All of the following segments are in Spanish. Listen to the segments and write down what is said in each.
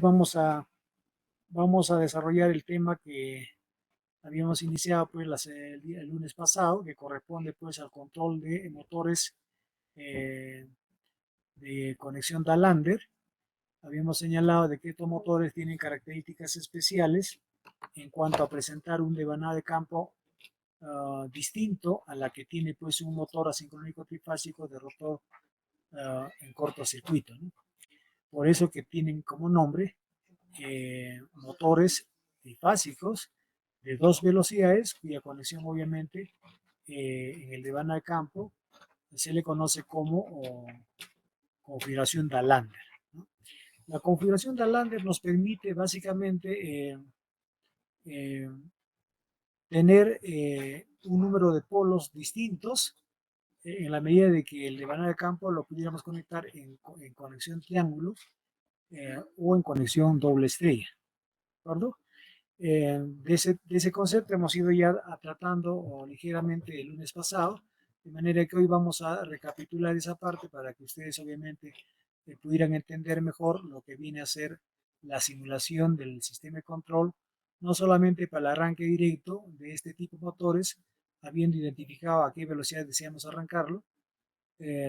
lunes vamos a desarrollar el tema que habíamos iniciado pues el lunes pasado, que corresponde pues al control de motores eh, de conexión Dalander. Habíamos señalado de que estos motores tienen características especiales en cuanto a presentar un devanado de campo distinto a la que tiene pues un motor asincrónico trifásico de rotor en cortocircuito, ¿no? Por eso que tienen como nombre motores trifásicos de dos velocidades, cuya conexión obviamente en el devana de campo se le conoce como configuración Dalander, ¿no? La configuración Dalander nos permite básicamente eh, tener un número de polos distintos en la medida de que el devana de campo lo pudiéramos conectar en conexión triángulo o en conexión doble estrella, ¿de acuerdo? De ese concepto hemos ido ya tratando ligeramente el lunes pasado, de manera que hoy vamos a recapitular esa parte para que ustedes obviamente pudieran entender mejor lo que viene a ser la simulación del sistema de control, no solamente para el arranque directo de este tipo de motores, habiendo identificado a qué velocidad deseamos arrancarlo,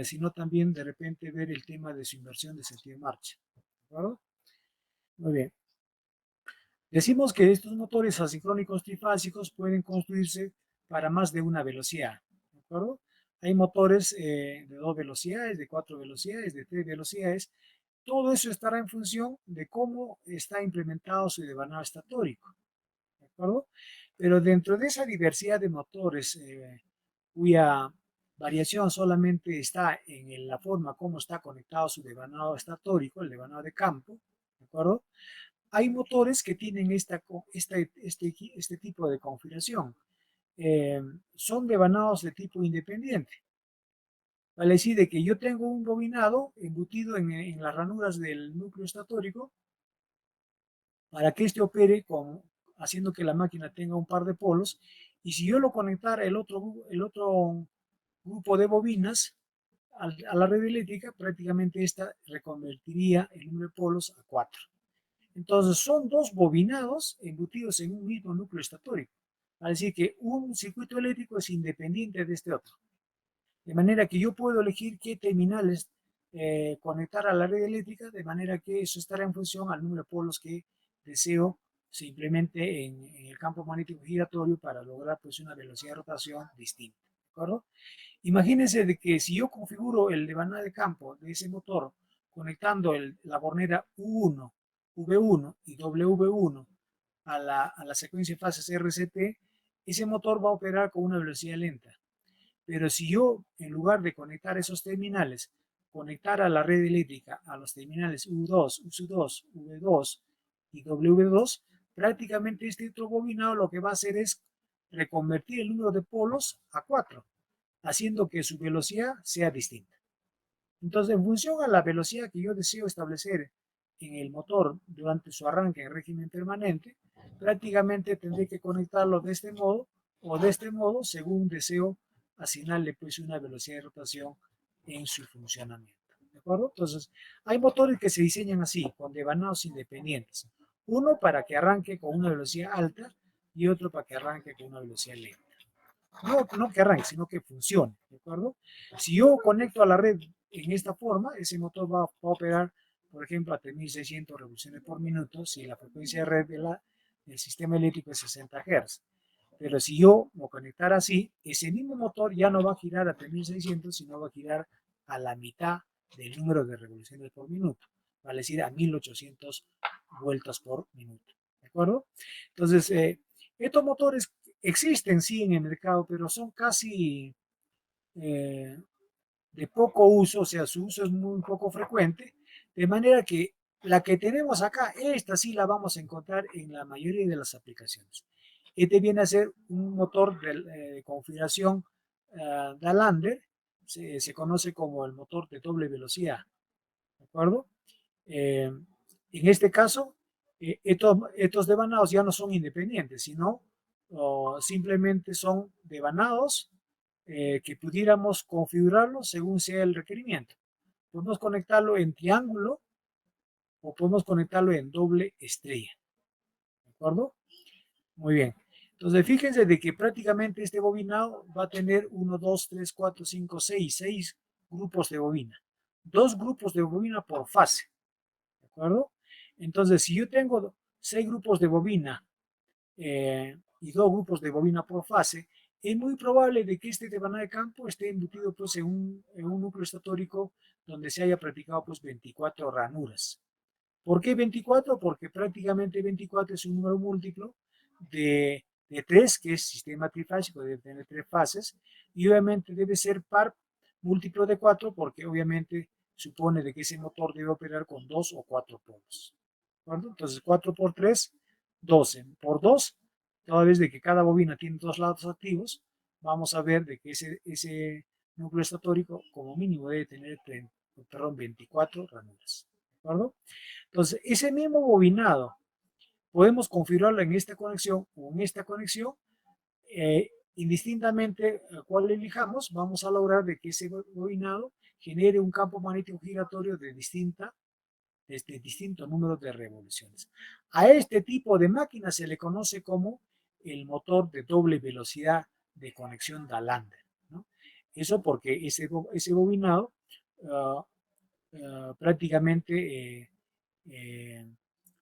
sino también de repente ver el tema de su inversión de sentido de marcha. ¿De acuerdo? Muy bien. Decimos que estos motores asincrónicos trifásicos pueden construirse para más de una velocidad, ¿de acuerdo? Hay motores de dos velocidades, de cuatro velocidades, de tres velocidades. Todo eso estará en función de cómo está implementado su devanado estatórico, ¿de acuerdo? Pero dentro de esa diversidad de motores, cuya variación solamente está en la forma como está conectado su devanado estatórico, el devanado de campo, ¿de acuerdo? Hay motores que tienen este tipo de configuración. Son devanados de tipo independiente. Vale decir de que yo tengo un bobinado embutido en las ranuras del núcleo estatórico para que éste opere haciendo que la máquina tenga un par de polos. Y si yo lo conectara el otro grupo de bobinas a la red eléctrica, prácticamente esta reconvertiría el número de polos a 4. Entonces son dos bobinados embutidos en un mismo núcleo estatórico. Así que un circuito eléctrico es independiente de este otro. De manera que yo puedo elegir qué terminales conectar a la red eléctrica, de manera que eso estará en función al número de polos que deseo se implemente en el campo magnético giratorio para lograr pues, una velocidad de rotación distinta. ¿De acuerdo? Imagínense de que si yo configuro el devanado de campo de ese motor conectando la bornera U1, V1 y W1 a la secuencia de fases RCT, ese motor va a operar con una velocidad lenta. Pero si yo, en lugar de conectar esos terminales, conectar a la red eléctrica a los terminales U2, U2, V2 y W2, prácticamente este otro bobinado lo que va a hacer es reconvertir el número de polos a 4, haciendo que su velocidad sea distinta. Entonces, en función a la velocidad que yo deseo establecer en el motor durante su arranque en régimen permanente, prácticamente tendré que conectarlo de este modo o de este modo según deseo asignarle pues una velocidad de rotación en su funcionamiento. ¿De acuerdo? Entonces, hay motores que se diseñan así, con devanados independientes. Uno para que arranque con una velocidad alta y otro para que arranque con una velocidad lenta. No que arranque, sino que funcione, ¿de acuerdo? Si yo conecto a la red en esta forma, ese motor va a operar, por ejemplo, a 3600 revoluciones por minuto si la frecuencia de red del sistema eléctrico es 60 Hz. Pero si yo lo conectara así, ese mismo motor ya no va a girar a 3600, sino va a girar a la mitad del número de revoluciones por minuto, vale decir a 1800 vueltas por minuto. ¿De acuerdo? Entonces, estos motores existen sí en el mercado, pero son casi eh, de poco uso, o sea, su uso es muy poco frecuente, de manera que la que tenemos acá, esta sí la vamos a encontrar en la mayoría de las aplicaciones. Este viene a ser un motor de configuración Dalander, se conoce como el motor de doble velocidad, ¿de acuerdo? En este caso, estos devanados ya no son independientes, sino simplemente son devanados que pudiéramos configurarlo según sea el requerimiento. Podemos conectarlo en triángulo o podemos conectarlo en doble estrella. ¿De acuerdo? Muy bien. Entonces, fíjense de que prácticamente este bobinado va a tener 1, 2, 3, 4, 5, 6 grupos de bobina. 2 grupos de bobina por fase. ¿De acuerdo? Entonces, si yo tengo 6 grupos de bobina y 2 grupos de bobina por fase, es muy probable de que este devanado de campo esté embutido pues, en un núcleo estatórico donde se haya practicado pues, 24 ranuras. ¿Por qué 24? Porque prácticamente 24 es un número múltiplo de 3, que es sistema trifásico, debe tener 3 fases, y obviamente debe ser par múltiplo de 4, porque obviamente supone de que ese motor debe operar con 2 o 4 polos. ¿De Entonces 4 por 3, 12. Por 2, toda vez de que cada bobina tiene 2 lados activos, vamos a ver de que ese núcleo estatórico como mínimo debe tener 24 ranuras. ¿De acuerdo? Entonces, ese mismo bobinado podemos configurarlo en esta conexión o en esta conexión. Indistintamente a cuál elijamos, vamos a lograr de que ese bobinado genere un campo magnético giratorio de distinto número de revoluciones. A este tipo de máquina se le conoce como el motor de doble velocidad de conexión Dalander, ¿no? Eso porque ese bobinado prácticamente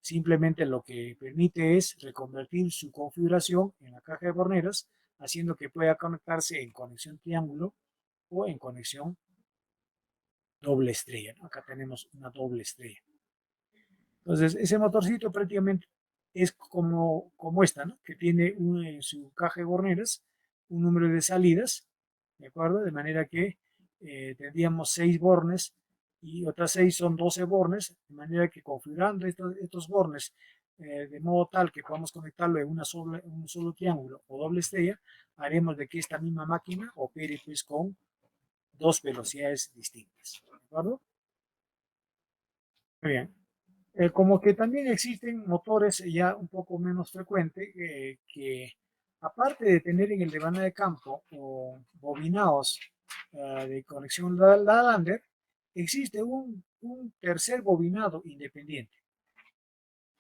simplemente lo que permite es reconvertir su configuración en la caja de borneras, haciendo que pueda conectarse en conexión triángulo o en conexión doble estrella, ¿no? Acá tenemos una doble estrella. Entonces, ese motorcito prácticamente es como esta, ¿no? Que tiene en su caja de borneras un número de salidas, ¿de acuerdo? De manera que tendríamos 6 bornes y otras 6 son 12 bornes, de manera que configurando estos bornes de modo tal que podamos conectarlo en un solo triángulo o doble estrella, haremos de que esta misma máquina opere pues con 2 velocidades distintas, ¿de acuerdo? Muy bien. Como que también existen motores ya un poco menos frecuentes que aparte de tener en el devanado de campo o bobinados de conexión Lander, existe un tercer bobinado independiente.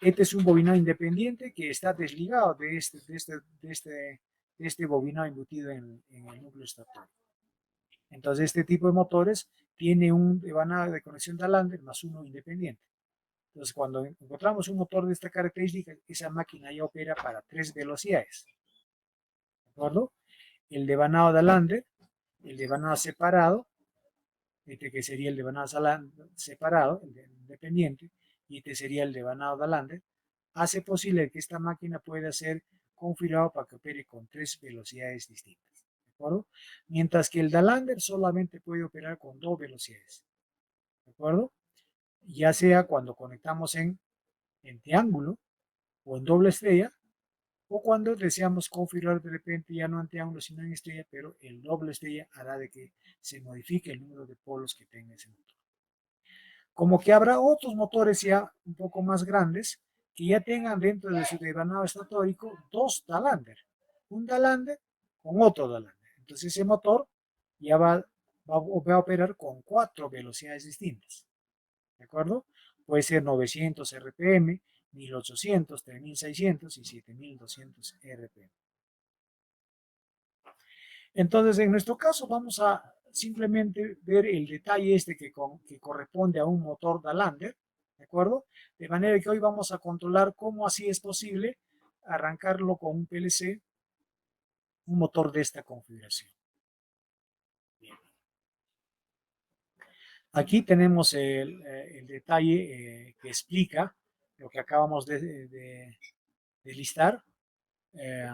Este es un bobinado independiente que está desligado de este bobinado embutido en el núcleo estator. Entonces este tipo de motores tiene un devanado de conexión Lander más uno independiente. Entonces, cuando encontramos un motor de esta característica, esa máquina ya opera para 3 velocidades. ¿De acuerdo? El devanado de Lander, el devanado separado, este que sería el devanado separado, el independiente, y este sería el devanado de Lander, hace posible que esta máquina pueda ser configurada para que opere con 3 velocidades distintas. ¿De acuerdo? Mientras que el Dalander solamente puede operar con 2 velocidades. ¿De acuerdo? Ya sea cuando conectamos en triángulo o en doble estrella, o cuando deseamos configurar de repente ya no en triángulo sino en estrella, pero el doble estrella hará de que se modifique el número de polos que tenga ese motor. Como que habrá otros motores ya un poco más grandes que ya tengan dentro de su devanado estatórico 2 Dalander, un Dalander con otro Dalander. Entonces ese motor ya va a operar con 4 velocidades distintas. ¿De acuerdo? Puede ser 900 RPM, 1800, 3600 y 7200 RPM. Entonces, en nuestro caso, vamos a simplemente ver el detalle este que corresponde a un motor Dalander, ¿de acuerdo? De manera que hoy vamos a controlar cómo así es posible arrancarlo con un PLC, un motor de esta configuración. Bien. Aquí tenemos el detalle que explica lo que acabamos de listar,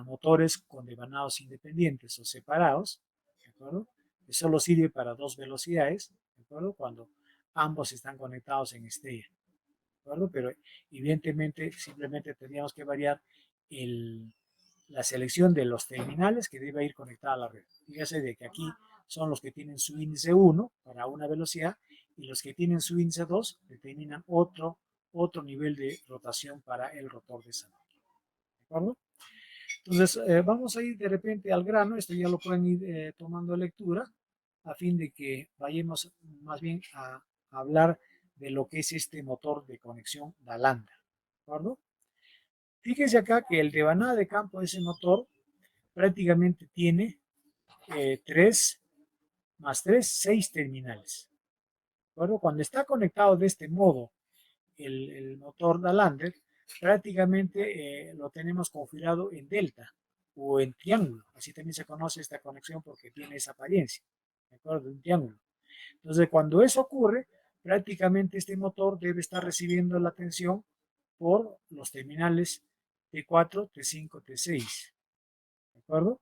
motores con devanados independientes o separados, ¿de acuerdo? Que solo sirve para 2 velocidades, ¿de acuerdo? Cuando ambos están conectados en estrella, ¿de acuerdo? Pero evidentemente simplemente tendríamos que variar la selección de los terminales que debe ir conectada a la red. Fíjese de que aquí son los que tienen su índice 1 para una velocidad y los que tienen su índice 2 determinan otro nivel de rotación para el rotor de esa máquina. ¿De acuerdo? Entonces, vamos a ir de repente al grano, esto ya lo pueden ir tomando lectura, a fin de que vayamos más bien a hablar de lo que es este motor de conexión Dalander, ¿de acuerdo? Fíjense acá que el devanado de campo de ese motor prácticamente tiene 3 más 3, 6 terminales. ¿De acuerdo? Cuando está conectado de este modo el motor Dalander, prácticamente lo tenemos configurado en delta o en triángulo. Así también se conoce esta conexión porque tiene esa apariencia, ¿de acuerdo? Un triángulo. Entonces, cuando eso ocurre, prácticamente este motor debe estar recibiendo la tensión por los terminales T4, T5, T6. ¿De acuerdo?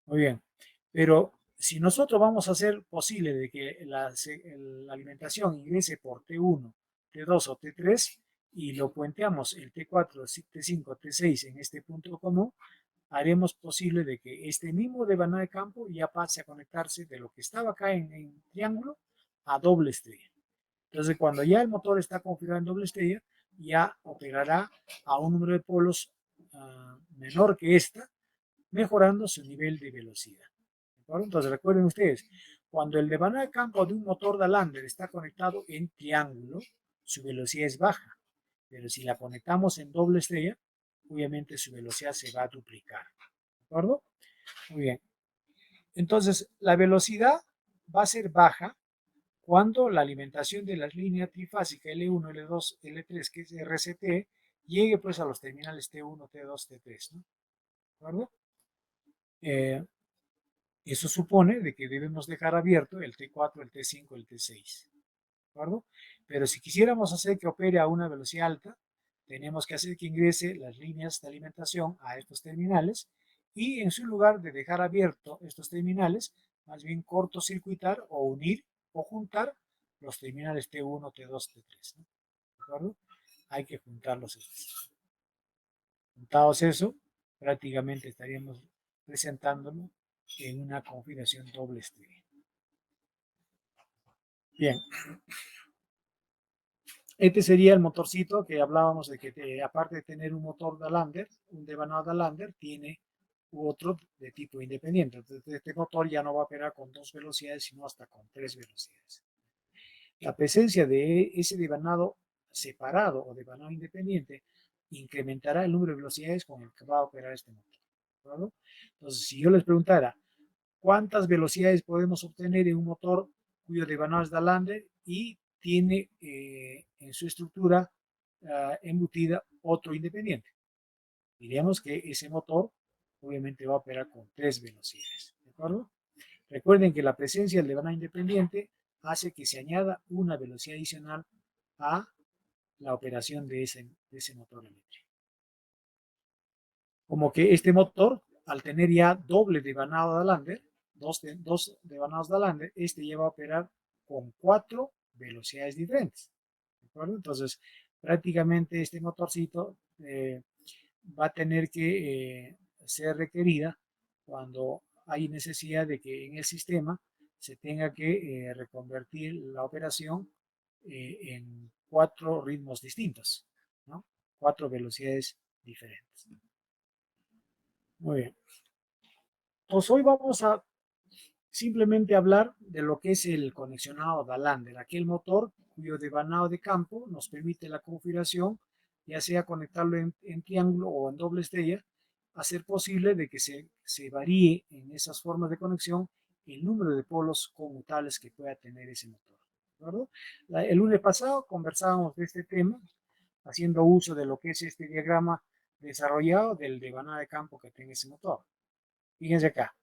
Muy bien. Pero si nosotros vamos a hacer posible de que la alimentación ingrese por T1, T2 o T3 y lo puenteamos el T4, T5, T6 en este punto común, haremos posible de que este mismo devanado de campo ya pase a conectarse de lo que estaba acá en triángulo a doble estrella. Entonces, cuando ya el motor está configurado en doble estrella, ya operará a un número de polos menor que esta, mejorando su nivel de velocidad. ¿De acuerdo? Entonces, recuerden ustedes, cuando el devanado de campo de un motor Dalander está conectado en triángulo, su velocidad es baja. Pero si la conectamos en doble estrella, obviamente su velocidad se va a duplicar. ¿De acuerdo? Muy bien. Entonces, la velocidad va a ser baja cuando la alimentación de la línea trifásica L1, L2, L3, que es RCT, llegue pues a los terminales T1, T2, T3, ¿no? ¿De acuerdo? Eso supone de que debemos dejar abierto el T4, el T5, el T6. ¿De acuerdo? Pero si quisiéramos hacer que opere a una velocidad alta, tenemos que hacer que ingrese las líneas de alimentación a estos terminales y en su lugar de dejar abierto estos terminales, más bien cortocircuitar o unir o juntar los terminales T1, T2, T3. ¿No? ¿De acuerdo? Hay que juntarlos estos. Juntados eso, prácticamente estaríamos presentándolo en una configuración doble estrella. Bien, este sería el motorcito que hablábamos de que aparte de tener un motor Dalander, un devanado Dalander, tiene otro de tipo independiente. Entonces, este motor ya no va a operar con 2 velocidades, sino hasta con 3 velocidades. La presencia de ese devanado separado o devanado independiente incrementará el número de velocidades con el que va a operar este motor. ¿Verdad? Entonces, si yo les preguntara, ¿cuántas velocidades podemos obtener en un motor cuyo devanado es Dalander y tiene en su estructura embutida otro independiente? Diríamos que ese motor obviamente va a operar con 3 velocidades. ¿De acuerdo? Recuerden que la presencia del devanado independiente hace que se añada una velocidad adicional a la operación de ese motor eléctrico. Como que este motor, al tener ya doble devanado Dalander, dos devanados Dalander, este ya va a operar con 4 velocidades diferentes. ¿De acuerdo? Entonces, prácticamente este motorcito va a tener que ser requerida cuando hay necesidad de que en el sistema se tenga que reconvertir la operación en 4 ritmos distintos, ¿no? 4 velocidades diferentes. Muy bien. Pues hoy vamos a simplemente hablar de lo que es el conexionado Dalander, aquel motor cuyo devanado de campo nos permite la configuración, ya sea conectarlo en triángulo o en doble estrella, hacer posible de que se varíe en esas formas de conexión el número de polos conmutables que pueda tener ese motor. ¿De acuerdo? El lunes pasado conversábamos de este tema, haciendo uso de lo que es este diagrama desarrollado del devanado de campo que tiene ese motor. Fíjense acá.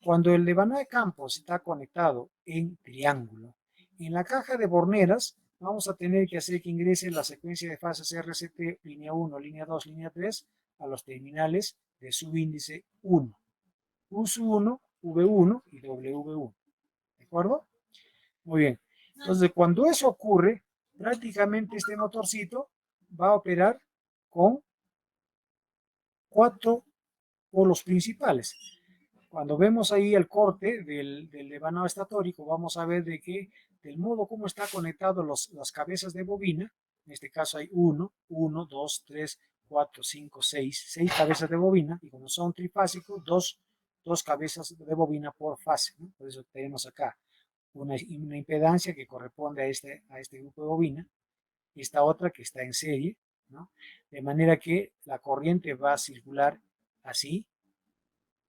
Cuando el devanado de campos está conectado en triángulo, en la caja de borneras vamos a tener que hacer que ingrese la secuencia de fases RCT línea 1, línea 2, línea 3 a los terminales de subíndice 1. U1, V1 y W1. ¿De acuerdo? Muy bien. Entonces, cuando eso ocurre, prácticamente este motorcito va a operar con 4 polos principales. Cuando vemos ahí el corte del devanado estatórico, vamos a ver de que del modo como está conectado las cabezas de bobina, en este caso hay 1, 2, 3, 4, 5, 6 cabezas de bobina, y como son trifásicos, dos cabezas de bobina por fase, ¿no? Por eso tenemos acá una impedancia que corresponde a este grupo de bobina, esta otra que está en serie, ¿no? De manera que la corriente va a circular así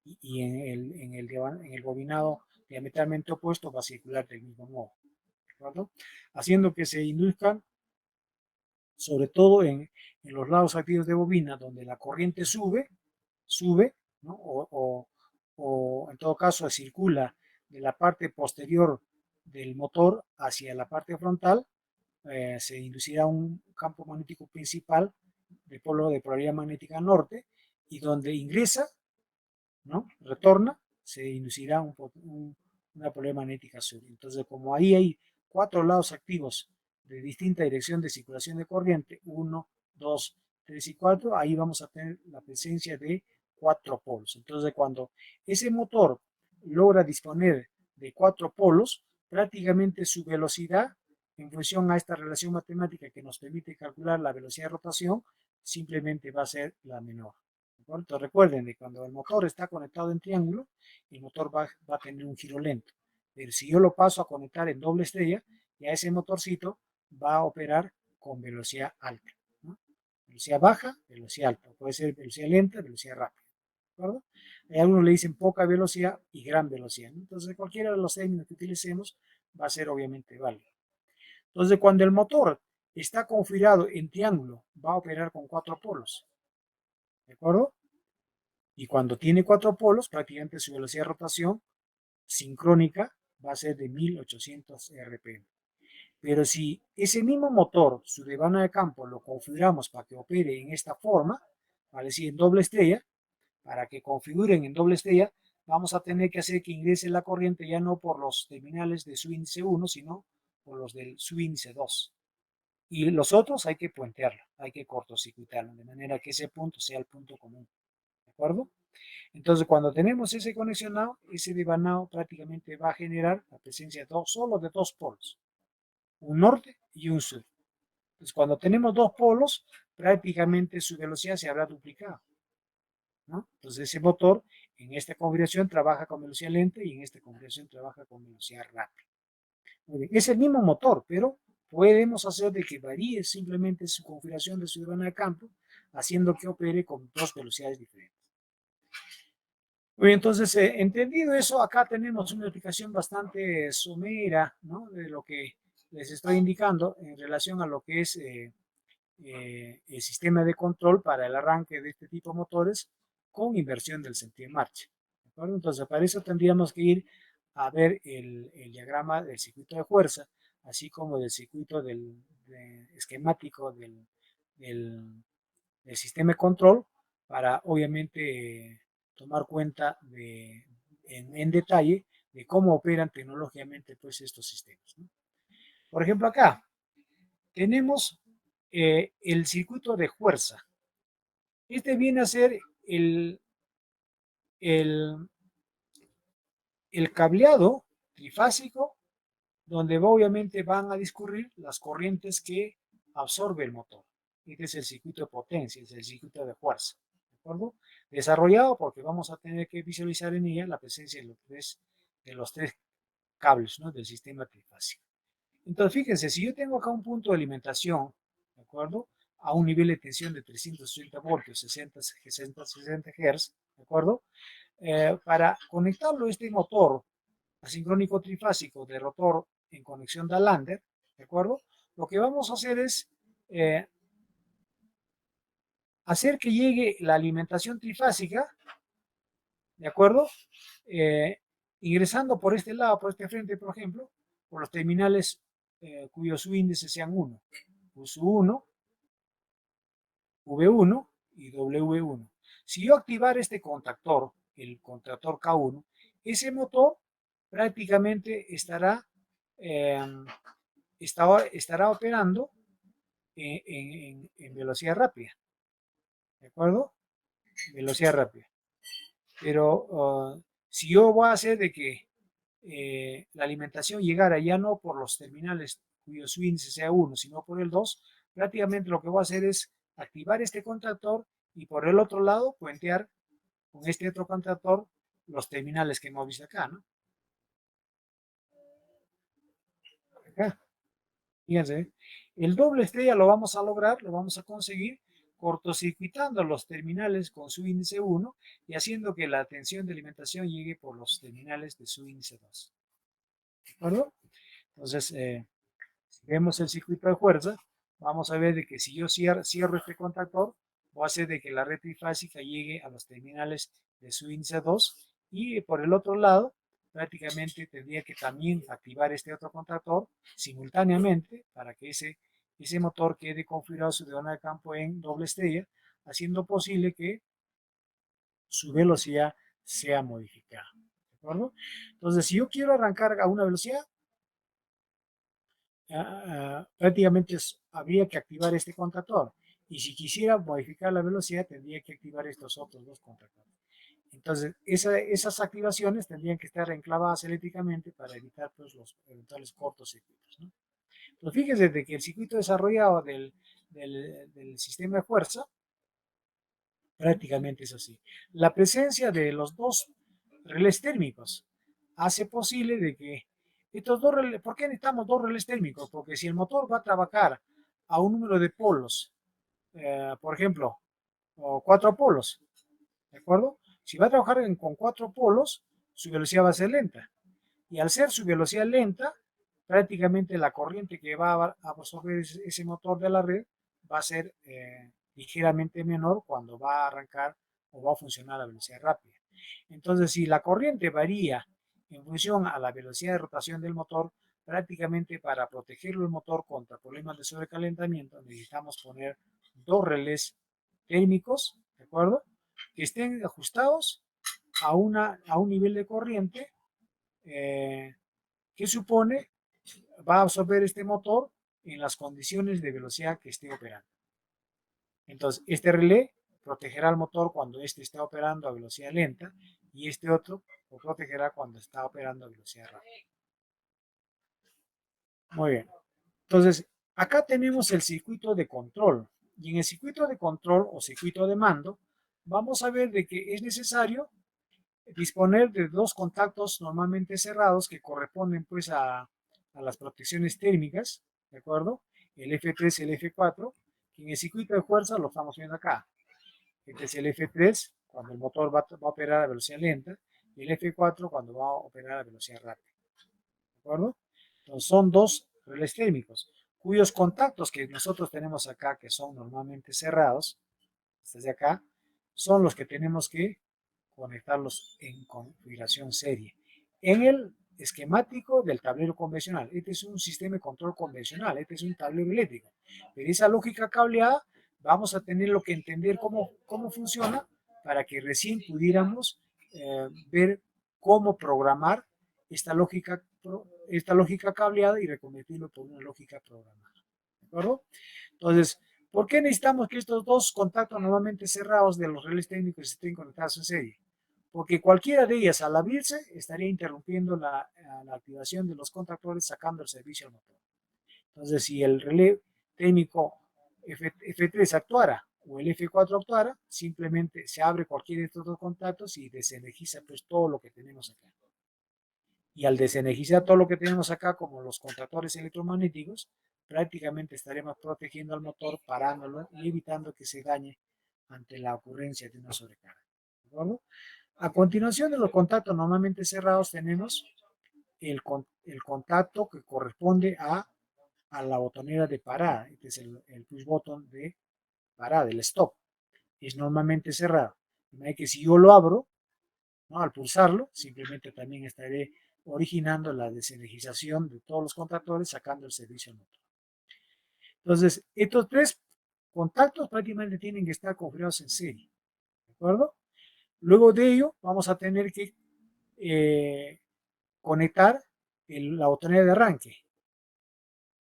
y en el bobinado diametralmente opuesto va a circular del mismo modo, ¿de acuerdo? Haciendo que se induzcan, sobre todo en los lados activos de bobina, donde la corriente sube, ¿no? O en todo caso circula de la parte posterior del motor hacia la parte frontal, se inducirá un campo magnético principal de polo de polaridad magnética norte, y donde ingresa, ¿no? Retorna, se inducirá una polaridad magnética sur. Entonces, como ahí hay 4 lados activos de distinta dirección de circulación de corriente, 1, 2, 3 y 4, ahí vamos a tener la presencia de 4 polos. Entonces, cuando ese motor logra disponer de 4 polos, prácticamente su velocidad, en función a esta relación matemática que nos permite calcular la velocidad de rotación, simplemente va a ser la menor. Entonces recuerden que cuando el motor está conectado en triángulo, el motor va a tener un giro lento. Pero si yo lo paso a conectar en doble estrella, ya ese motorcito va a operar con velocidad alta, ¿no? Velocidad baja, velocidad alta. Puede ser velocidad lenta, velocidad rápida. ¿De acuerdo? A algunos le dicen poca velocidad y gran velocidad, ¿no? Entonces cualquiera de los términos que utilicemos va a ser obviamente válido. Entonces cuando el motor está configurado en triángulo, va a operar con 4 polos. ¿De acuerdo? Y cuando tiene 4 polos, prácticamente su velocidad de rotación sincrónica va a ser de 1800 RPM. Pero si ese mismo motor, su devana de campo, lo configuramos para que opere en esta forma, ¿vale? Si en doble estrella, para que configuren en doble estrella, vamos a tener que hacer que ingrese la corriente ya no por los terminales de su índice 1, sino por los del su índice 2. Y los otros hay que puentearlo, hay que cortocircuitarlo, de manera que ese punto sea el punto común. ¿De acuerdo? Entonces, cuando tenemos ese conexionado, ese devanado prácticamente va a generar la presencia solo de 2 polos, un norte y un sur. Entonces, cuando tenemos 2 polos, prácticamente su velocidad se habrá duplicado, ¿no? Entonces, ese motor en esta configuración trabaja con velocidad lenta y en esta configuración trabaja con velocidad rápida. Muy bien. Es el mismo motor, pero podemos hacer de que varíe simplemente su configuración de su devanado de campo, haciendo que opere con 2 velocidades diferentes. Muy, entonces, entendido eso, acá tenemos una explicación bastante somera, ¿no? De lo que les estoy indicando en relación a lo que es el sistema de control para el arranque de este tipo de motores con inversión del sentido de marcha. ¿De acuerdo? Entonces, para eso tendríamos que ir a ver el diagrama del circuito de fuerza, así como del circuito esquemático del sistema de control, para obviamente tomar cuenta en detalle de cómo operan tecnológicamente pues, estos sistemas, ¿no? Por ejemplo, acá tenemos el circuito de fuerza. Este viene a ser el, el cableado trifásico, donde obviamente van a discurrir las corrientes que absorbe el motor. Este es el circuito de potencia, es el circuito de fuerza. ¿De acuerdo? Desarrollado porque vamos a tener que visualizar en ella la presencia de los tres cables, ¿no? Del sistema trifásico. Entonces, fíjense, si yo tengo acá un punto de alimentación, ¿de acuerdo? A un nivel de tensión de 380 voltios, 60 Hz, ¿de acuerdo? Para conectarlo a este motor asincrónico trifásico de rotor en conexión de Lander, ¿de acuerdo? Lo que vamos a hacer es hacer que llegue la alimentación trifásica, ¿de acuerdo? Eh, Ingresando por este lado, por este frente, por ejemplo, por los terminales cuyos índices sean 1, U1, V1 y W1. Si yo activar este contactor, el contactor K1, ese motor prácticamente estará operando en velocidad rápida, ¿de acuerdo? Velocidad rápida. Pero si yo voy a hacer de que la alimentación llegara ya no por los terminales cuyo su índice sea 1, sino por el 2, prácticamente lo que voy a hacer es activar este contactor y por el otro lado puentear con este otro contactor los terminales que hemos visto acá, ¿no? Acá. Fíjense, el doble estrella lo vamos a lograr, lo vamos a conseguir cortocircuitando los terminales con su índice 1 y haciendo que la tensión de alimentación llegue por los terminales de su índice 2. ¿De acuerdo? Entonces, si vemos el circuito de fuerza, vamos a ver de que si yo cierro este contactor, voy a hacer de que la red trifásica llegue a los terminales de su índice 2 y por el otro lado, prácticamente tendría que también activar este otro contactor simultáneamente para que ese motor quede configurado su diagonal de campo en doble estrella, haciendo posible que su velocidad sea modificada. ¿De acuerdo? Entonces, si yo quiero arrancar a una velocidad, prácticamente habría que activar este contactor. Y si quisiera modificar la velocidad, tendría que activar estos otros dos contactores. Entonces, esas activaciones tendrían que estar enclavadas eléctricamente para evitar pues, los eventuales cortocircuitos, ¿no? Entonces, fíjense de que el circuito desarrollado del sistema de fuerza prácticamente es así. La presencia de los dos relés térmicos hace posible de que estos dos relés, ¿por qué necesitamos dos relés térmicos? Porque si el motor va a trabajar a un número de polos, por ejemplo, o 4 polos, ¿de acuerdo? Si va a trabajar con 4 polos, su velocidad va a ser lenta. Y al ser su velocidad lenta, prácticamente la corriente que va a absorber ese motor de la red va a ser ligeramente menor cuando va a arrancar o va a funcionar a velocidad rápida. Entonces, si la corriente varía en función a la velocidad de rotación del motor, prácticamente para protegerlo el motor contra problemas de sobrecalentamiento, necesitamos poner dos relés térmicos, ¿de acuerdo? Que estén ajustados a un nivel de corriente que supone va a absorber este motor en las condiciones de velocidad que esté operando. Entonces, este relé protegerá al motor cuando éste está operando a velocidad lenta y este otro lo protegerá cuando está operando a velocidad rápida. Muy bien. Entonces, acá tenemos el circuito de control. Y en el circuito de control o circuito de mando, vamos a ver de que es necesario disponer de dos contactos normalmente cerrados que corresponden pues a las protecciones térmicas, ¿de acuerdo? El F3 y el F4, que en el circuito de fuerza lo estamos viendo acá. Este es el F3 cuando el motor va a operar a velocidad lenta y el F4 cuando va a operar a velocidad rápida, ¿de acuerdo? Entonces son dos relés térmicos cuyos contactos que nosotros tenemos acá, que son normalmente cerrados, desde acá, son los que tenemos que conectarlos en configuración serie. En el esquemático del tablero convencional, este es un sistema de control convencional, este es un tablero eléctrico. Pero esa lógica cableada vamos a tener lo que entender cómo funciona para que recién pudiéramos ver cómo programar esta lógica cableada y reconvertirlo por una lógica programada. ¿De acuerdo? Entonces, ¿por qué necesitamos que estos dos contactos normalmente cerrados de los relés técnicos estén conectados en serie? Porque cualquiera de ellas al abrirse estaría interrumpiendo la activación de los contactores sacando el servicio al motor. Entonces, si el relé técnico F3 actuara o el F4 actuara, simplemente se abre cualquiera de estos dos contactos y desenergiza pues todo lo que tenemos acá. Y al desenergizar todo lo que tenemos acá, como los contactores electromagnéticos, prácticamente estaremos protegiendo al motor, parándolo y evitando que se dañe ante la ocurrencia de una sobrecarga. ¿De acuerdo? A continuación de los contactos normalmente cerrados tenemos el contacto que corresponde a la botonera de parada. Este es el push button de parada, el stop. Es normalmente cerrado. De manera que si yo lo abro, ¿no? Al pulsarlo, simplemente también estaré originando la desenergización de todos los contactores, sacando el servicio al motor. Entonces, estos tres contactos prácticamente tienen que estar configurados en serie. ¿De acuerdo? Luego de ello, vamos a tener que conectar la botonera de arranque,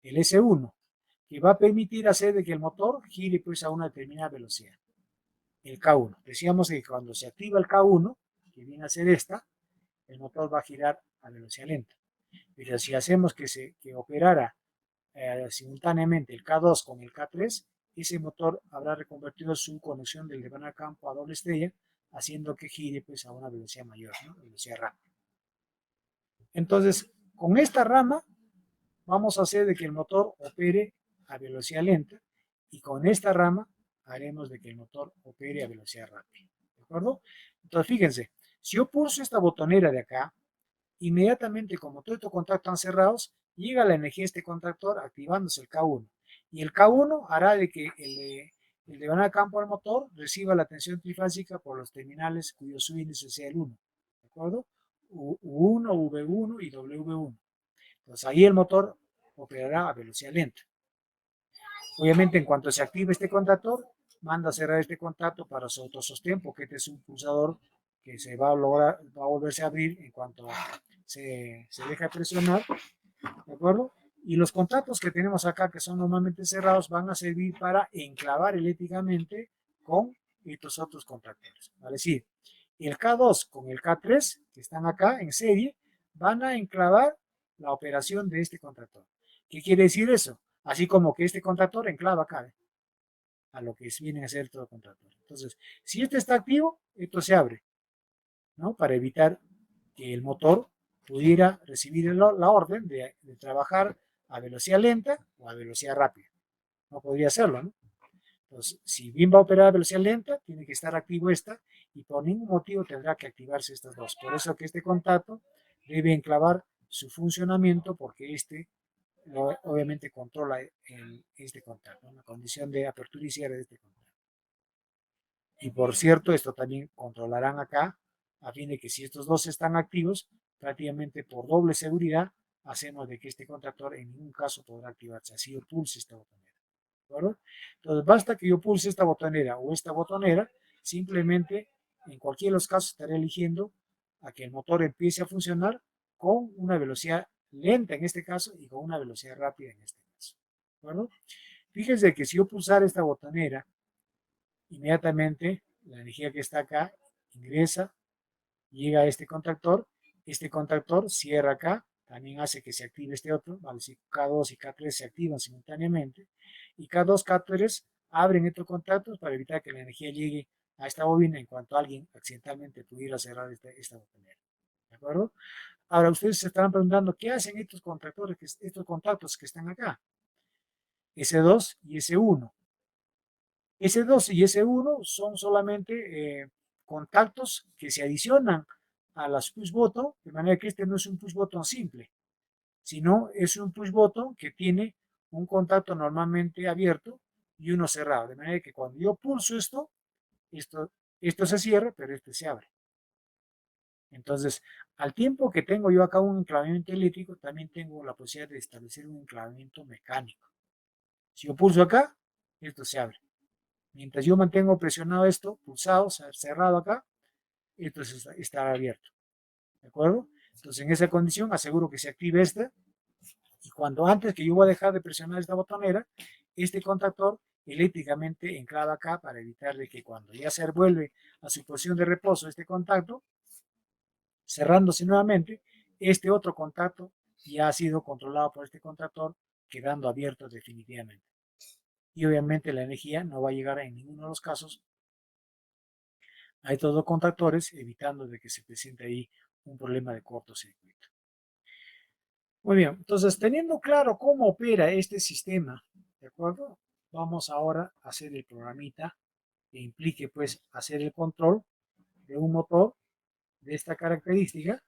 el S1, que va a permitir hacer de que el motor gire pues a una determinada velocidad. El K1. Decíamos que cuando se activa el K1, que viene a ser esta, el motor va a girar a velocidad lenta. Pero si hacemos que operara simultáneamente el K2 con el K3, ese motor habrá reconvertido su conexión del deván a campo a doble estrella, haciendo que gire pues, a una velocidad mayor, ¿no? Velocidad rápida. Entonces, con esta rama vamos a hacer de que el motor opere a velocidad lenta y con esta rama haremos de que el motor opere a velocidad rápida. ¿De acuerdo? Entonces, fíjense, si yo pulso esta botonera de acá, inmediatamente, como todos estos contactos están cerrados, llega la energía de este contactor activándose el K1. Y el K1 hará de que el de campo al motor reciba la tensión trifásica por los terminales cuyo subíndice sea el 1. ¿De acuerdo? U1, V1 y W1. Entonces ahí el motor operará a velocidad lenta. Obviamente, en cuanto se active este contactor, manda a cerrar este contacto para su autosostén, porque este es un pulsador que se va a volverse a abrir en cuanto se deja presionar, ¿de acuerdo? Y los contactos que tenemos acá, que son normalmente cerrados, van a servir para enclavar eléctricamente con estos otros contactores. Es decir, el K2 con el K3, que están acá en serie, van a enclavar la operación de este contactor. ¿Qué quiere decir eso? Así como que este contactor enclava acá, a lo que viene a ser todo contactor. Entonces, si este está activo, esto se abre, ¿no? Para evitar que el motor pudiera recibir la orden de trabajar a velocidad lenta o a velocidad rápida. No podría hacerlo, ¿no? Entonces, si bien va a operar a velocidad lenta, tiene que estar activo esta y por ningún motivo tendrá que activarse estas dos. Por eso que este contacto debe enclavar su funcionamiento porque este obviamente controla este contacto, la condición de apertura y cierre de este contacto. Y por cierto, esto también controlarán acá, a fin de que si estos dos están activos, prácticamente por doble seguridad, hacemos de que este contactor en ningún caso podrá activarse. Así yo pulse esta botonera. ¿De acuerdo? Entonces basta que yo pulse esta botonera o esta botonera, simplemente en cualquiera de los casos estaré eligiendo a que el motor empiece a funcionar con una velocidad lenta en este caso y con una velocidad rápida en este caso. ¿De acuerdo? Fíjense que si yo pulsara esta botonera, inmediatamente la energía que está acá ingresa, llega a este contactor cierra acá, también hace que se active este otro, vale, si K2 y K3 se activan simultáneamente, y K2, K3 abren estos contactos para evitar que la energía llegue a esta bobina en cuanto alguien accidentalmente pudiera cerrar esta botonera. ¿De acuerdo? Ahora ustedes se estarán preguntando, ¿qué hacen estos contactos que están acá? S2 y S1. S2 y S1 son solamente contactos que se adicionan a las push button, de manera que este no es un push button simple, sino es un push button que tiene un contacto normalmente abierto y uno cerrado, de manera que cuando yo pulso esto se cierra, pero este se abre. Entonces, al tiempo que tengo yo acá un enclavamiento eléctrico, también tengo la posibilidad de establecer un enclavamiento mecánico. Si yo pulso acá, esto se abre. Mientras yo mantengo presionado esto, pulsado, cerrado acá, esto estará abierto. ¿De acuerdo? Entonces, en esa condición, aseguro que se active esta. Y cuando antes que yo voy a dejar de presionar esta botonera, este contactor eléctricamente enclava acá para evitar de que cuando ya se vuelve a su posición de reposo este contacto, cerrándose nuevamente, este otro contacto ya ha sido controlado por este contactor, quedando abierto definitivamente. Y obviamente la energía no va a llegar en ninguno de los casos a estos dos contactores, evitando de que se presente ahí un problema de cortocircuito. Muy bien, entonces teniendo claro cómo opera este sistema, ¿de acuerdo? Vamos ahora a hacer el programita que implique pues hacer el control de un motor de esta característica,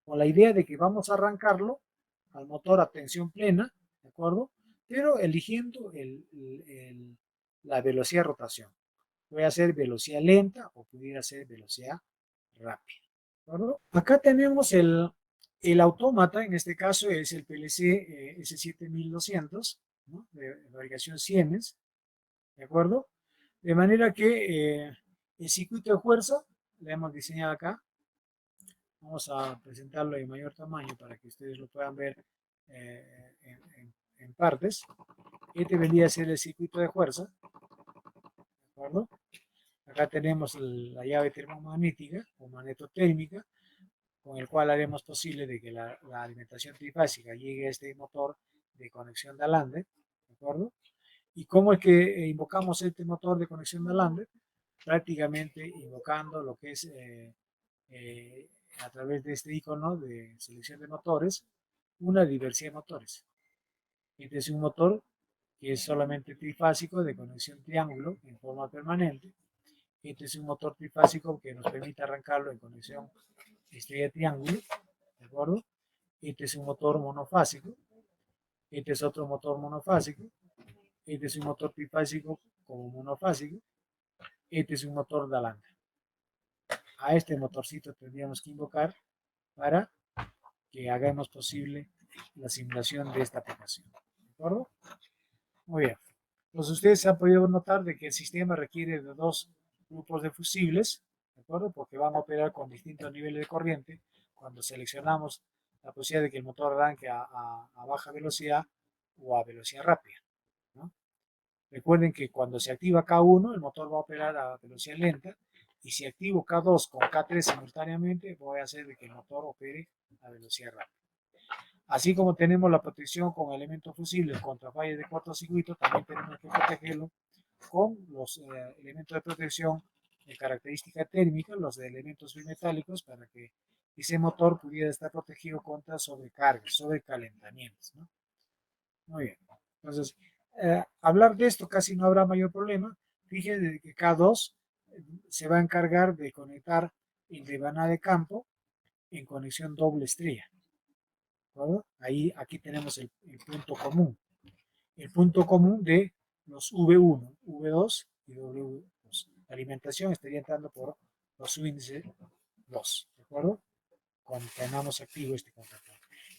con la idea de que vamos a arrancarlo al motor a tensión plena, ¿de acuerdo? Pero eligiendo la velocidad de rotación. Puede ser velocidad lenta o pudiera ser velocidad rápida. ¿De acuerdo? Acá tenemos el autómata, en este caso es el PLC S7200, ¿no? De fabricación Siemens, ¿de acuerdo? De manera que el circuito de fuerza lo hemos diseñado acá. Vamos a presentarlo en mayor tamaño para que ustedes lo puedan ver en partes. Este vendría a ser el circuito de fuerza, ¿de acuerdo? Acá tenemos la llave termomagnética o magnetotérmica, con el cual haremos posible de que la alimentación trifásica llegue a este motor de conexión de alambre, ¿de acuerdo? ¿Y cómo es que invocamos este motor de conexión de alambre? Prácticamente invocando lo que es a través de este icono de selección de motores, una diversidad de motores. Este es un motor que es solamente trifásico de conexión triángulo en forma permanente. Este es un motor trifásico que nos permite arrancarlo en conexión estrella triángulo, ¿de acuerdo? Este es un motor monofásico. Este es otro motor monofásico. Este es un motor trifásico como monofásico. Este es un motor de Dalanda. A este motorcito tendríamos que invocar para que hagamos posible la simulación de esta aplicación. ¿De acuerdo? Muy bien. Entonces ustedes han podido notar de que el sistema requiere de dos grupos de fusibles, ¿de acuerdo? Porque van a operar con distintos niveles de corriente. Cuando seleccionamos la posibilidad de que el motor arranque a baja velocidad o a velocidad rápida, ¿no? Recuerden que cuando se activa K1, el motor va a operar a velocidad lenta, y si activo K2 con K3 simultáneamente, voy a hacer de que el motor opere a velocidad rápida. Así como tenemos la protección con elementos fusibles contra fallas de cortocircuito, también tenemos que protegerlo con los elementos de protección de característica térmica, los de elementos bimetálicos, para que ese motor pudiera estar protegido contra sobrecargas, sobrecalentamientos, ¿no? Muy bien. Entonces, hablar de esto casi no habrá mayor problema. Fíjense que K2 se va a encargar de conectar el devanada de campo en conexión doble estrella. ¿Verdad? Ahí, aquí tenemos el punto común. El punto común de los V1, V2 y W2. La alimentación estaría entrando por los subíndices 2. ¿De acuerdo? Cuando tenemos activo este contacto.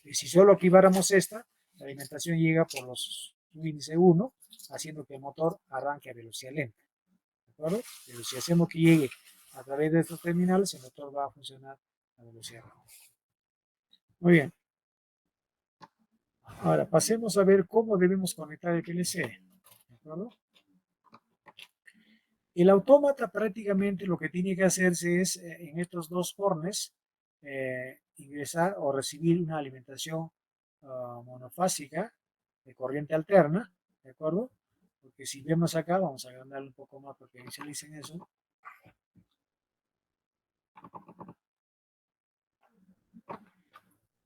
Y si solo activáramos esta, la alimentación llega por los subíndice 1, haciendo que el motor arranque a velocidad lenta. ¿De acuerdo? Pero si hacemos que llegue a través de estos terminales, el motor va a funcionar a velocidad rápida. Muy bien. Ahora, pasemos a ver cómo debemos conectar el PLC. ¿De acuerdo? El autómata prácticamente lo que tiene que hacerse es, en estos dos fornes, ingresar o recibir una alimentación monofásica de corriente alterna, ¿de acuerdo? Porque si vemos acá, vamos a agrandarlo un poco más para que visualicen eso.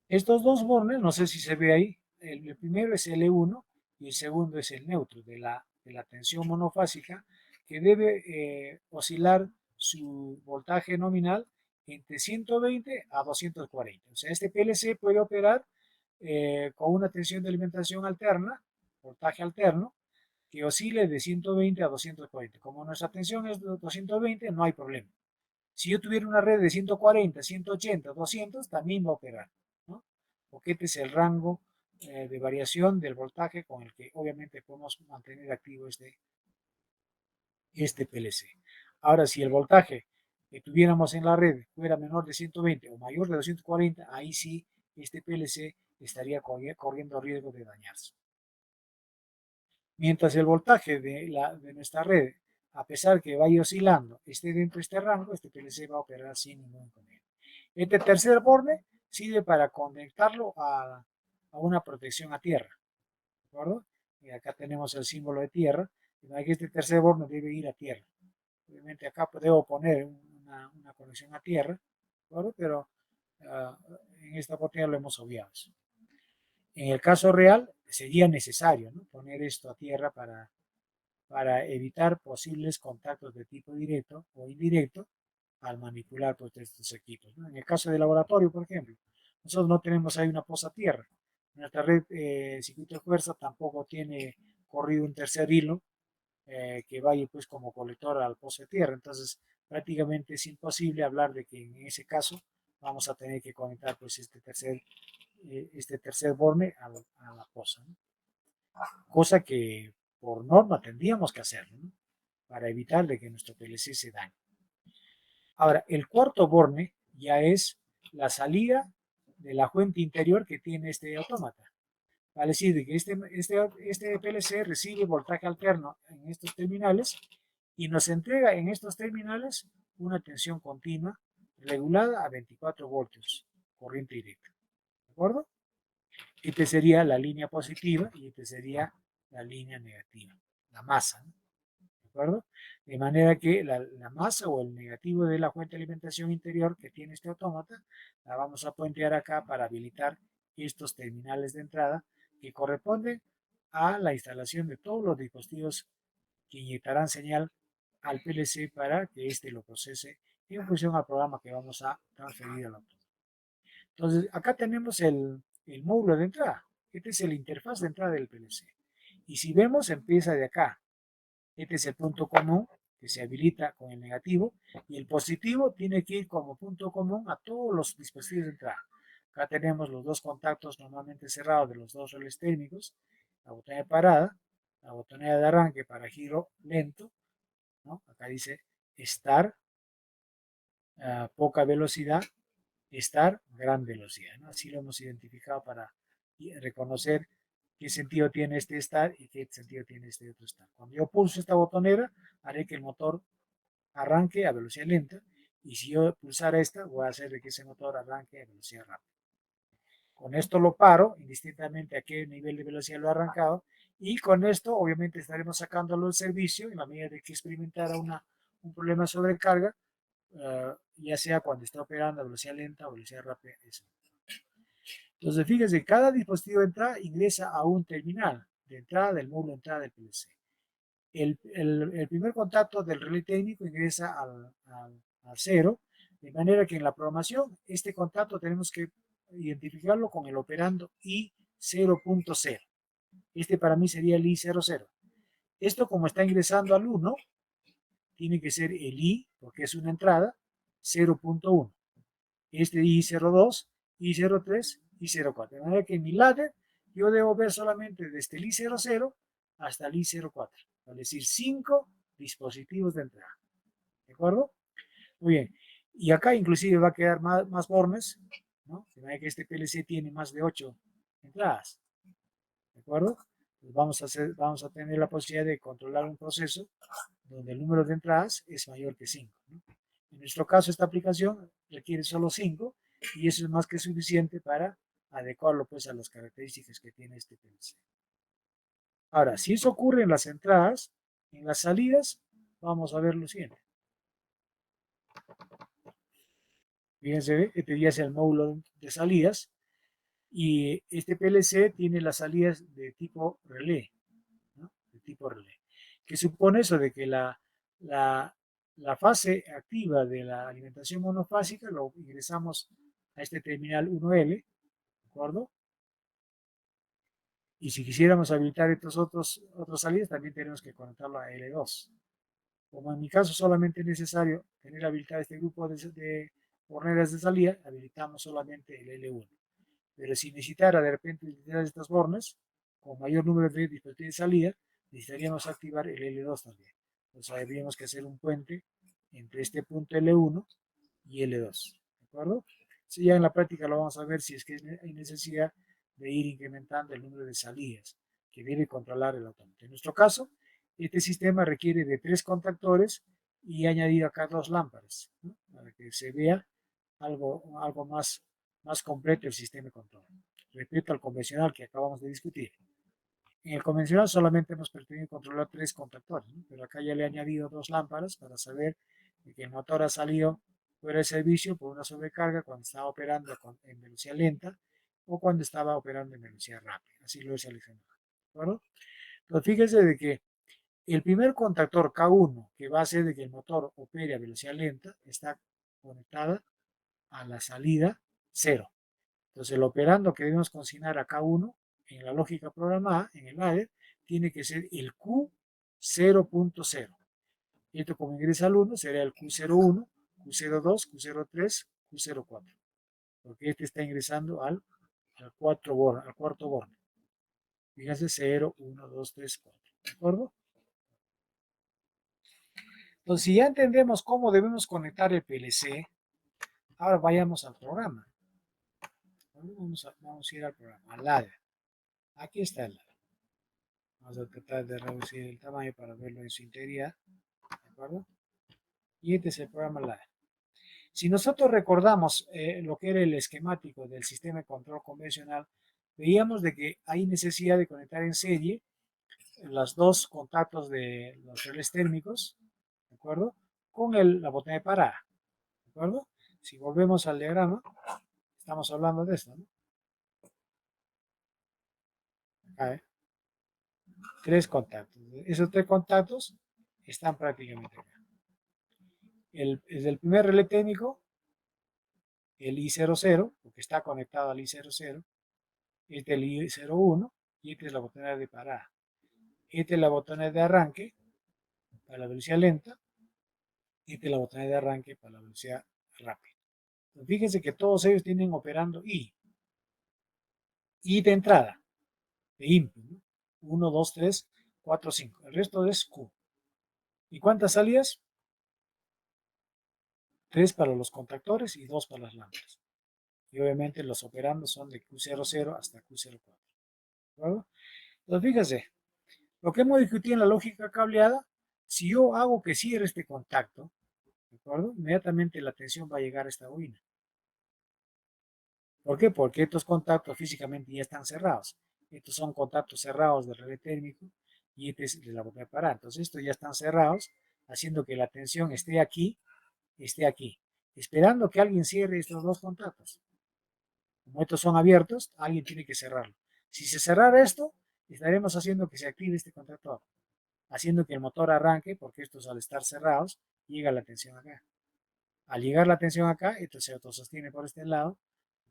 Estos dos bornes, no sé si se ve ahí, el primero es L1 y el segundo es el neutro de la tensión monofásica, que debe oscilar su voltaje nominal entre 120 a 240. O sea, este PLC puede operar con una tensión de alimentación alterna, voltaje alterno, que oscile de 120 a 240. Como nuestra tensión es de 220, no hay problema. Si yo tuviera una red de 140, 180, 200, también va a operar, ¿no? Porque este es el rango de variación del voltaje con el que obviamente podemos mantener activo este PLC. Ahora, si el voltaje que tuviéramos en la red fuera menor de 120 o mayor de 240, ahí sí este PLC estaría corriendo riesgo de dañarse. Mientras el voltaje de nuestra red, a pesar que vaya oscilando, esté dentro de este rango, este PLC va a operar sin ningún inconveniente. Este tercer borde sirve para conectarlo a una protección a tierra, ¿de acuerdo? Y acá tenemos el símbolo de tierra, que este tercer borde debe ir a tierra. Obviamente acá debo poner una conexión a tierra, ¿de acuerdo? Pero en esta oportunidad lo hemos obviado. En el caso real sería necesario, ¿no?, poner esto a tierra para evitar posibles contactos de tipo directo o indirecto al manipular pues, estos equipos, ¿no? En el caso del laboratorio, por ejemplo, nosotros no tenemos ahí una posa tierra. Nuestra red circuito de fuerza tampoco tiene corrido un tercer hilo que vaya pues como colector al pozo de tierra. Entonces, prácticamente es imposible hablar de que en ese caso vamos a tener que conectar pues este tercer borne a la poza, ¿no? Cosa que por norma tendríamos que hacerlo, ¿no?, para evitar de que nuestro PLC se dañe. Ahora, el cuarto borne ya es la salida de la fuente interior que tiene este autómata. Vale decir que este PLC recibe voltaje alterno en estos terminales y nos entrega en estos terminales una tensión continua regulada a 24 voltios, corriente directa. ¿De acuerdo? Esta sería la línea positiva y esta sería la línea negativa, la masa, ¿no? ¿De acuerdo? De manera que la masa o el negativo de la fuente de alimentación interior que tiene este autómata la vamos a puentear acá para habilitar estos terminales de entrada que corresponden a la instalación de todos los dispositivos que inyectarán señal al PLC para que éste lo procese en función al programa que vamos a transferir al auto. Entonces, acá tenemos el módulo de entrada. Este es el interfaz de entrada del PLC. Y si vemos, empieza de acá. Este es el punto común que se habilita con el negativo y el positivo tiene que ir como punto común a todos los dispositivos de entrada. Acá tenemos los dos contactos normalmente cerrados de los dos relés térmicos, la botonera de parada, la botonera de arranque para giro lento, ¿no? Acá dice estar poca velocidad, estar gran velocidad, ¿no? Así lo hemos identificado para reconocer qué sentido tiene este estar y qué sentido tiene este otro estar. Cuando yo pulso esta botonera, haré que el motor arranque a velocidad lenta, y si yo pulsara esta, voy a hacer de que ese motor arranque a velocidad rápida. Con esto lo paro, indistintamente a qué nivel de velocidad lo he arrancado, y con esto obviamente estaremos sacándolo del servicio en la medida de que experimentara un problema de sobrecarga, ya sea cuando está operando a velocidad lenta o velocidad rápida. Entonces, fíjense, cada dispositivo de entrada ingresa a un terminal de entrada del módulo de entrada del PLC. El primer contacto del relé técnico ingresa al 0, de manera que en la programación este contacto tenemos que identificarlo con el operando I0.0. Este para mí sería el I00. Esto, como está ingresando al 1, tiene que ser el I, porque es una entrada, 0.1. Este I02, I03, I04. De manera que en mi ladder yo debo ver solamente desde el I00 hasta el I04. Es decir, 5 dispositivos de entrada. ¿De acuerdo? Muy bien. Y acá inclusive va a quedar más bornes, ¿no? De manera que este PLC tiene más de 8 entradas. ¿De acuerdo? Pues vamos a tener la posibilidad de controlar un proceso donde el número de entradas es mayor que 5. ¿no? En nuestro caso, esta aplicación requiere solo 5 y eso es más que suficiente para adecuarlo pues a las características que tiene este PLC. Ahora, si eso ocurre en las entradas, en las salidas, vamos a ver lo siguiente. Fíjense, este ya es el módulo de salidas y este PLC tiene las salidas de tipo relé, ¿no? De tipo relé. ¿Qué supone eso? De que la fase activa de la alimentación monofásica lo ingresamos a este terminal 1L, ¿de acuerdo? Y si quisiéramos habilitar estos otros salidas, también tenemos que conectarlo a L2. Como en mi caso solamente es necesario tener habilitado este grupo de borneras de salida, habilitamos solamente el L1. Pero si necesitara de repente utilizar estas bornes con mayor número de dispositivos de salida, necesitaríamos activar el L2 también. Entonces habríamos que hacer un puente entre este punto L1 y L2. ¿De acuerdo? Si ya en la práctica lo vamos a ver si es que hay necesidad de ir incrementando el número de salidas que debe controlar el autómata. En nuestro caso, este sistema requiere de 3 contactores y he añadido acá 2 lámparas, ¿no? Para que se vea algo más completo el sistema de control respecto al convencional que acabamos de discutir. En el convencional solamente hemos pretendido controlar 3 contactores, ¿no? Pero acá ya le he añadido 2 lámparas para saber que el motor ha salido fuera de servicio por una sobrecarga cuando estaba operando en velocidad lenta o cuando estaba operando en velocidad rápida. Así lo he seleccionado. ¿De acuerdo? Entonces fíjense de que el primer contactor K1, que va a hacer de que el motor opere a velocidad lenta, está conectada a la salida 0. Entonces el operando que debemos consignar a K1 en la lógica programada, en el ladder, tiene que ser el Q0.0. Esto como ingresa al 1 será el Q01, Q02, Q03, Q04. Porque este está ingresando al cuarto borne. Fíjense 0, 1, 2, 3, 4. ¿De acuerdo? Entonces, si ya entendemos cómo debemos conectar el PLC, ahora vayamos al programa. Vamos a ir al programa, al ladder. Aquí está el ladder. Vamos a tratar de reducir el tamaño para verlo en su integridad. ¿De acuerdo? Y este es el programa ladder. Si nosotros recordamos lo que era el esquemático del sistema de control convencional, veíamos de que hay necesidad de conectar en serie los dos contactos de los relés térmicos, ¿de acuerdo? Con la botella de parada, ¿de acuerdo? Si volvemos al diagrama, estamos hablando de esto, ¿no? A ver, 3 contactos. Esos 3 contactos están prácticamente acá. El primer relé técnico, el I00, porque está conectado al I00, este es el I01 y esta es la botonera de parada. Esta es la botonera de arranque para la velocidad lenta y esta es la botonera de arranque para la velocidad rápida. Entonces, fíjense que todos ellos tienen operando I de entrada, de input, ¿no? 1, 2, 3, 4, 5. El resto es Q. ¿Y cuántas salidas? 3 para los contactores y 2 para las lámparas. Y obviamente los operandos son de Q00 hasta Q04. ¿De acuerdo? Entonces, fíjense, lo que hemos discutido en la lógica cableada, si yo hago que cierre este contacto, ¿de acuerdo? Inmediatamente la tensión va a llegar a esta bobina. ¿Por qué? Porque estos contactos físicamente ya están cerrados. Estos son contactos cerrados del relé térmico y este es de la boca de parada. Entonces estos ya están cerrados, haciendo que la tensión esté aquí, esperando que alguien cierre estos 2 contactos. Como estos son abiertos, alguien tiene que cerrarlo. Si se cerrara esto, estaremos haciendo que se active este contactor, haciendo que el motor arranque, porque estos al estar cerrados, llega la tensión acá. Al llegar la tensión acá, esto se autosostiene por este lado.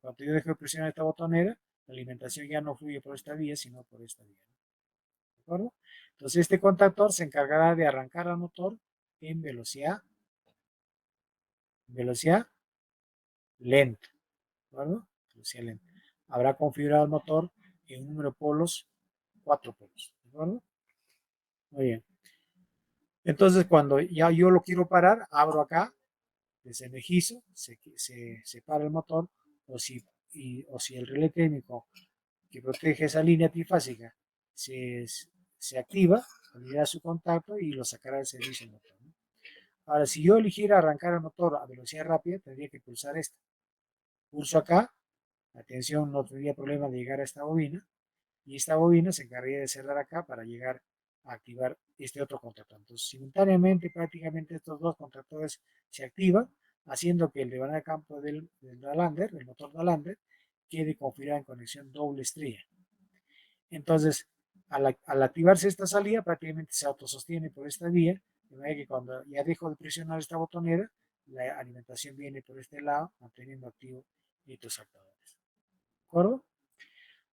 Cuando yo dejo de presionar esta botonera, la alimentación ya no fluye por esta vía, sino por esta vía. ¿De acuerdo? Entonces este contactor se encargará de arrancar al motor en velocidad lenta. ¿De acuerdo? Velocidad lenta. Habrá configurado el motor en un número de polos, 4 polos. ¿De acuerdo? Muy bien. Entonces cuando ya yo lo quiero parar, abro acá, desenergizo, se para el motor, o si el relé técnico que protege esa línea trifásica se, se activa, abrirá su contacto y lo sacará del servicio el motor, ¿no? Ahora, si yo eligiera arrancar el motor a velocidad rápida, tendría que pulsar esto. Pulso acá, la tensión no tendría problema de llegar a esta bobina, y esta bobina se encargaría de cerrar acá para llegar a activar este otro contactor. Entonces, simultáneamente, prácticamente estos 2 contactores se activan, haciendo que el devanado de campo del Dalander, del motor Dalander, quede configurado en conexión doble estrella. Entonces, al activarse esta salida, prácticamente se autosostiene por esta vía, de manera que cuando ya dejo de presionar esta botonera, la alimentación viene por este lado, manteniendo activo estos actuadores. ¿De acuerdo?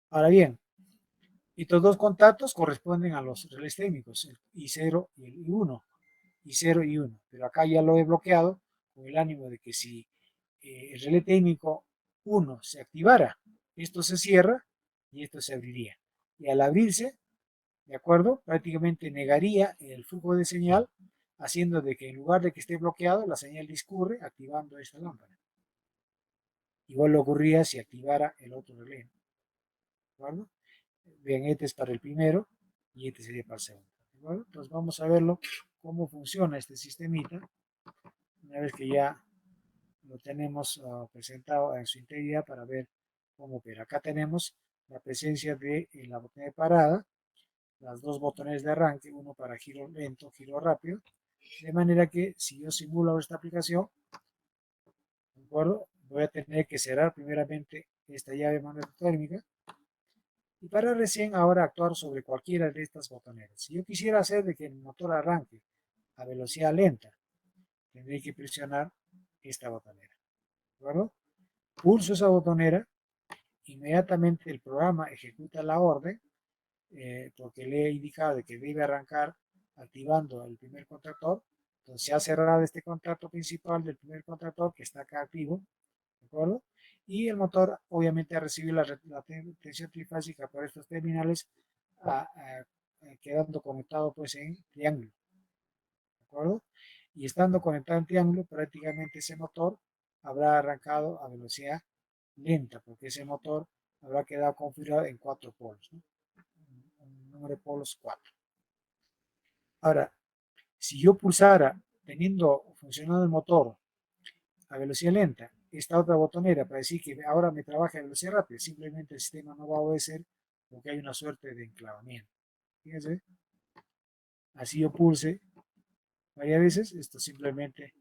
Ahora bien, estos 2 contactos corresponden a los relés técnicos, el I0 y el I1, I0 y I1, pero acá ya lo he bloqueado con el ánimo de que si el relé técnico 1 se activara, esto se cierra y esto se abriría. Y al abrirse, ¿de acuerdo? Prácticamente negaría el flujo de señal, haciendo de que en lugar de que esté bloqueado, la señal discurre activando esta lámpara. Igual lo ocurría si activara el otro relé, ¿de acuerdo? Bien, este es para el primero y este sería para el segundo, ¿de acuerdo? Entonces vamos a verlo, cómo funciona este sistemita, una vez que ya lo tenemos presentado en su integridad para ver cómo opera. Acá tenemos la presencia de la botella de parada, las 2 botones de arranque, uno para giro lento, giro rápido, de manera que si yo simulo esta aplicación, ¿de acuerdo? Voy a tener que cerrar primeramente esta llave magnetotérmica y para recién ahora actuar sobre cualquiera de estas botoneras. Si yo quisiera hacer de que el motor arranque a velocidad lenta, tendré que presionar esta botonera, ¿de acuerdo? Pulso esa botonera, inmediatamente el programa ejecuta la orden, porque le he indicado de que debe arrancar activando el primer contactor. Entonces se ha cerrado este contacto principal del primer contactor que está acá activo, ¿de acuerdo? Y el motor obviamente ha recibido la tensión trifásica por estos terminales, quedando conectado pues en triángulo, ¿de acuerdo? Y estando conectado en triángulo, prácticamente ese motor habrá arrancado a velocidad lenta, porque ese motor habrá quedado configurado en 4 polos, ¿no? Un número de polos 4. Ahora, si yo pulsara, funcionando el motor a velocidad lenta, esta otra botonera para decir que ahora me trabaja a velocidad rápida, simplemente el sistema no va a obedecer porque hay una suerte de enclavamiento. Fíjense, así yo pulse varias veces, esto simplemente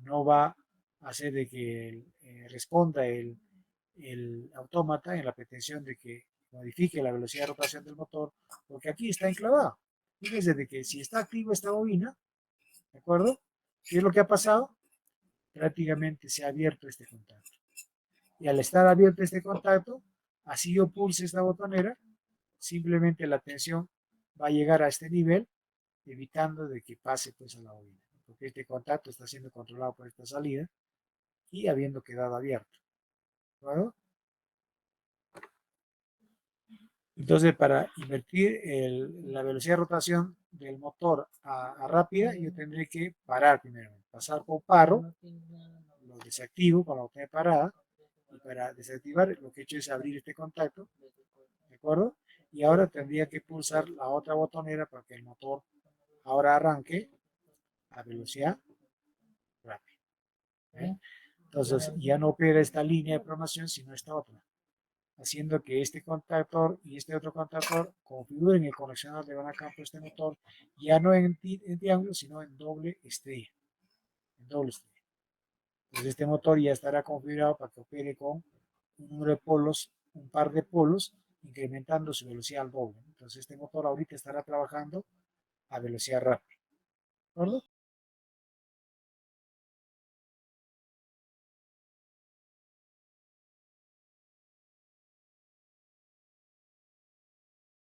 no va a hacer de que responda el autómata en la pretensión de que modifique la velocidad de rotación del motor, porque aquí está enclavado. Fíjense de que si está activa esta bobina, ¿de acuerdo? ¿Qué es lo que ha pasado? Prácticamente se ha abierto este contacto. Y al estar abierto este contacto, así yo pulse esta botonera, simplemente la tensión va a llegar a este nivel, evitando de que pase pues a la bobina, porque este contacto está siendo controlado por esta salida y habiendo quedado abierto. ¿De acuerdo? Entonces, para invertir la velocidad de rotación del motor a rápida, yo tendré que parar primero, pasar por paro, lo desactivo con la botella parada, y para desactivar lo que he hecho es abrir este contacto, ¿de acuerdo? Y ahora tendría que pulsar la otra botonera para que el motor ahora arranque a velocidad rápida. ¿Eh? Entonces ya no opera esta línea de programación, sino esta otra, haciendo que este contactor y este otro contactor configuren el conexionador de van a campo de este motor ya no en triángulo, sino en doble estrella. En doble estrella. Entonces este motor ya estará configurado para que opere con un número de polos, un par de polos, incrementando su velocidad al doble. Entonces este motor ahorita estará trabajando a velocidad rápida. ¿De acuerdo?